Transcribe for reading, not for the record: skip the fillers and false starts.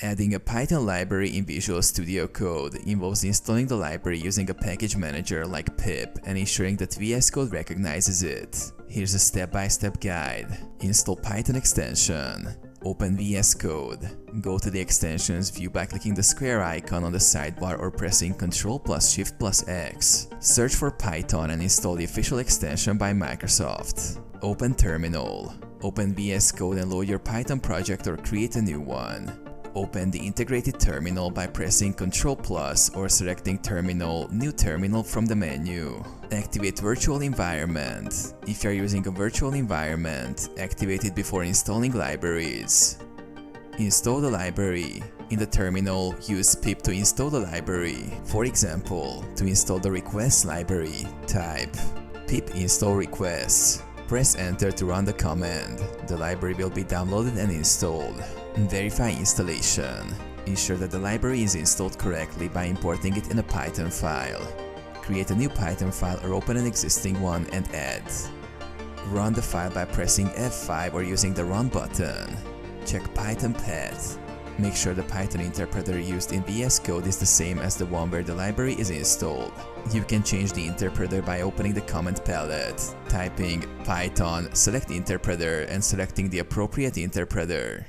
Adding a Python library in Visual Studio Code involves installing the library using a package manager like pip and ensuring that VS Code recognizes it. Here's a step-by-step guide. Install Python extension. Open VS Code. Go to the extensions view by clicking the square icon on the sidebar or pressing Ctrl plus Shift plus X. Search for Python and install the official extension by Microsoft. Open Terminal. Open VS Code and load your Python project or create a new one. Open the integrated terminal by pressing Ctrl plus or selecting Terminal, New Terminal from the menu. Activate Virtual Environment. If you are using a virtual environment, activate it before installing libraries. Install the library. In the terminal, use pip to install the library. For example, to install the requests library, type pip install requests. Press enter to run the command. The library will be downloaded and installed. Verify installation. Ensure that the library is installed correctly by importing it in a Python file. Create a new Python file or open an existing one and add. Run the file by pressing F5 or using the Run button. Check Python path. Make sure the Python interpreter used in VS Code is the same as the one where the library is installed. You can change the interpreter by opening the command palette, typing Python, select interpreter and selecting the appropriate interpreter.